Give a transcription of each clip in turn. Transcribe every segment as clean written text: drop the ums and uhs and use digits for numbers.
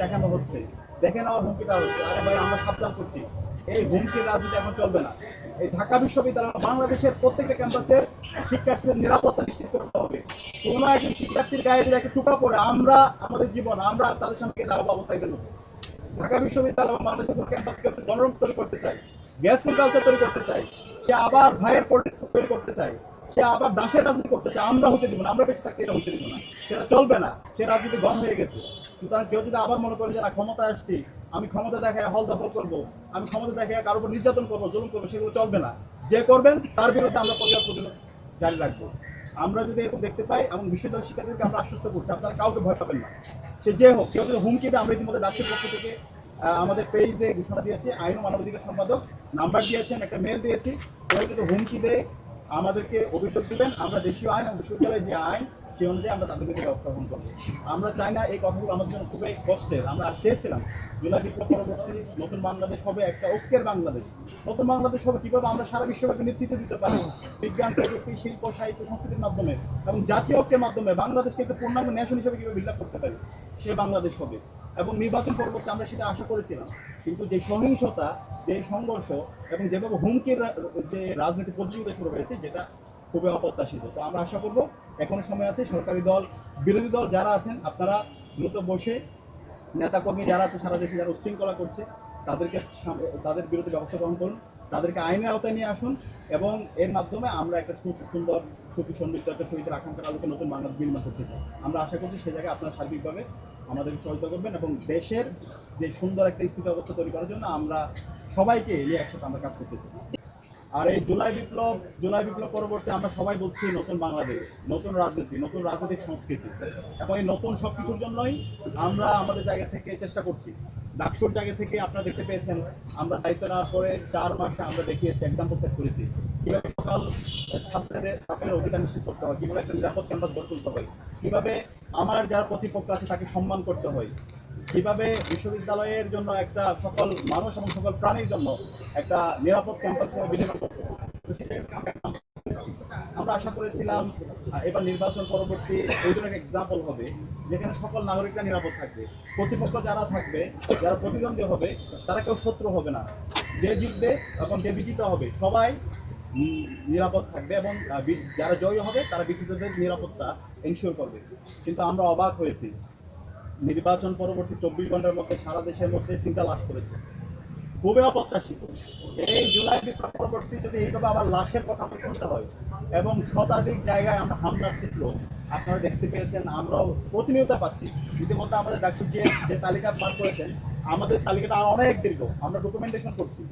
দেখানো হচ্ছে, দেখে নেওয়ার হুমকি দেওয়া হচ্ছে। আরে ভাই, আমরা সাবধান করছি, এই হুমকির রাজনীতি এখন চলবে না। এই ঢাকা বিশ্ববিদ্যালয় বাংলাদেশের প্রত্যেকটা ক্যাম্পাসের শিক্ষার্থীদের নিরাপত্তা নিশ্চিত করতে হবে। কোনো একজন শিক্ষার্থীর গায়ে যদি একটা টুকা পড়ে, আমরা আমাদের জীবন আমরা তাদের সঙ্গে দাঁড়াবো অবস্থায় দেবো। ঢাকা বিশ্ববিদ্যালয় বাংলাদেশের ক্যাম্পাসকে গণরূপ তৈরি করতে চাই, গ্যাসিং কালচার তৈরি করতে চাই, সে আবার ভাইয়ের পলিটিক্স তৈরি করতে চাই, সে আবার দাসের রাজনীতি করতে চায়। আমরা হতে দিব না, আমরা বেঁচে থাকতে এটা হতে দিব না, সেটা চলবে না। সে রাজনীতি গণ হয়ে গেছে। সুতরাং কেউ যদি আবার মনে করে যে না, ক্ষমতায় আসছি, আমি ক্ষমতা দেখায় হল দখল করবো, আমি ক্ষমতা দেখায় কারোর উপর নির্যাতন করবো, জুলুম করবো, সেগুলো চলবে না। যে করবেন তার বিরুদ্ধে আমরা প্রতিরোধ জারি রাখবো। আমরা যদি এরকম দেখতে পাই, এবং বিশ্ববিদ্যালয় শিক্ষার্থীদেরকে আমরা আশ্বস্ত করছি, আপনারা কাউকে ভয় পাবেন না। সে যে হোক, কেউ যদি হুমকি দেয়, আমরা ইতিমধ্যে ডাকসুর পক্ষ থেকে আমাদের পেজে ঘোষণা দিয়েছি, আইন ও মানবাধিকার সম্পাদক নাম্বার দিয়েছেন, একটা মেল দিয়েছি। কেউ যদি হুমকি দেয় আমাদেরকে অভিযোগ দিবেন, আমরা দেশীয় আইন এবং বিশ্ববিদ্যালয়ের যে আইন সেই অনুযায়ী আমরা তাদের বিরুদ্ধে ব্যবস্থা গ্রহণ করবো। আমরা চাই না এই কথাগুলো আমাদের জন্য খুবই কষ্টের। আমরা চেয়েছিলাম জুলাই বিপ্লব পরবর্তী নতুন বাংলাদেশ হবে একটা ঐক্যের বাংলাদেশ। নতুন বাংলাদেশ হবে কিভাবে আমরা সারা বিশ্বব্যাপী নেতৃত্ব দিতে পারি, বিজ্ঞান, প্রযুক্তি, শিল্প, সাহিত্য, সংস্কৃতির মাধ্যমে এবং জাতীয় ঐক্যের মাধ্যমে বাংলাদেশকে একটা পূর্ণাঙ্গ ন্যাশন হিসেবে কিভাবে বিল্ড আপ করতে পারি, সে বাংলাদেশ হবে। এবং নির্বাচন পরবর্তী আমরা সেটা আশা করেছিলাম, কিন্তু যে সহিংসতা, যে সংঘর্ষ এবং যেভাবে হুমকির যে রাজনীতি প্রতিযোগিতা শুরু হয়েছে, যেটা খুবই অপ্রত্যাশিত। তো আমরা আশা করবো এখনো সময় আছে, সরকারি দল, বিরোধী দল যারা আছেন, আপনারা দ্রুত বসে নেতাকর্মী যারা আছে সারা দেশে যারা উচ্ছৃঙ্খলা করছে তাদের বিরুদ্ধে ব্যবস্থা গ্রহণ করুন, তাদেরকে আইনের আওতায় নিয়ে আসুন, এবং এর মাধ্যমে আমরা একটা সুন্দর সুখী সমৃদ্ধ একটা শহীদের আকাঙ্ক্ষার আলোকে নতুন বাংলাদেশ নির্মাণ করতে চাই। আমরা আশা করছি সে জায়গায় আপনারা সার্বিকভাবে আমাদেরকে সহযোগিতা করবেন, এবং দেশের যে সুন্দর একটা স্থিতি অবস্থা তৈরি করার জন্য আমরা সবাইকে নিয়ে একসাথে আমরা কাজ করতে চাই। আর এই জুলাই বিপ্লব পরবর্তী আমরা সবাই বলছি নতুন বাংলাদেশ, নতুন রাজনীতি, নতুন রাজনৈতিক সংস্কৃতি, এবং এই নতুন সবকিছুর জন্যই আমরা আমাদের জায়গা থেকে চেষ্টা করছি। ডাকসুর জায়গা থেকে আপনারা দেখতে পেয়েছেন, আমরা দায়িত্ব নেওয়ার পরে 4 মাসে আমরা দেখিয়েছি, এক্সাম্পল সেট করেছি কিভাবে ছাত্রের অধিকার নিশ্চিত করতে হয়, কিভাবে একটা নিরাপদ ক্যাম্পাস গড়ে তুলতে হয়, কিভাবে আমার যারা প্রতিপক্ষ আছে তাকে সম্মান করতে হয়, কিভাবে বিশ্ববিদ্যালয়ের জন্য একটা সকল মানুষ এবং সকল প্রাণীর জন্য একটা নিরাপদ ক্যাম্পাস বিনির্মাণ করতে হবে। আমরা আশা করেছিলাম এবার নির্বাচন পরবর্তী ওই ধরনের এক্সাম্পল হবে, যেখানে সকল নাগরিকরা নিরাপদ থাকবে, প্রতিপক্ষ যারা থাকবে, যারা প্রতিদ্বন্দ্বী হবে, তারা কেউ শত্রু হবে না, যে জিতবে এবং যে বিজিত হবে সবাই নিরাপদ থাকবে, এবং যারা জয়ী হবে তারা বিজিতদের নিরাপত্তা এনশিওর করবে। কিন্তু আমরা অবাক হয়েছি, নির্বাচন পরবর্তী 24 ঘন্টার মধ্যে সারা দেশের মধ্যে 3টা লাশ করেছে, খুবই অপ্রত্যাশিত। এই জুলাই বিপ্লব পরবর্তী যদি এইভাবে আবার লাশের কথা শুনতে হয়, এবং শতাধিক জায়গায় আমরা হামলার চিত্র আপনারা দেখতে পেয়েছেন, আমরাও প্রতিনিয়ত পাচ্ছি। ইতিমধ্যে আমাদের ডাক্তার যে তালিকা বার করেছেন, আমাদের তালিকাটা অনেক দীর্ঘ, আমরা ডকুমেন্টেশন করছি,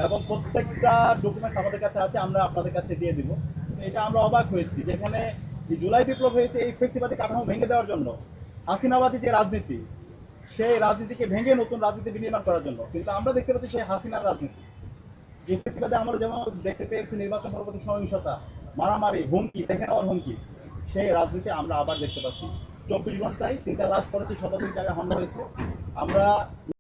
এবং প্রত্যেকটা ডকুমেন্টস আমাদের কাছে আছে, আমরা আপনাদের কাছে দিয়ে দিব। এটা আমরা অবাক হয়েছি, যেখানে জুলাই বিপ্লব হয়েছে এই ফেসিবাদী কাঠামো ভেঙে দেওয়ার জন্য, হাসিনাবাদী যে রাজনীতি, সেই রাজনীতিকে ভেঙে নতুন রাজনীতি বিনির্মাণ করার জন্য। কিন্তু আমরা দেখতে পাচ্ছি সেই হাসিনার রাজনীতি, যে ফেসিবাদে আমরা যেমন দেখতে পেয়েছি নির্বাচন পরবর্তী সহিংসতা, মারামারি, হুমকি, দেখে নেওয়ার হুমকি, সেই রাজনীতি আমরা আবার দেখতে পাচ্ছি। 24 ঘন্টায় 3টা লাশ পড়েছে, শতাধিক জায়গায় হামলা হয়েছে। আমরা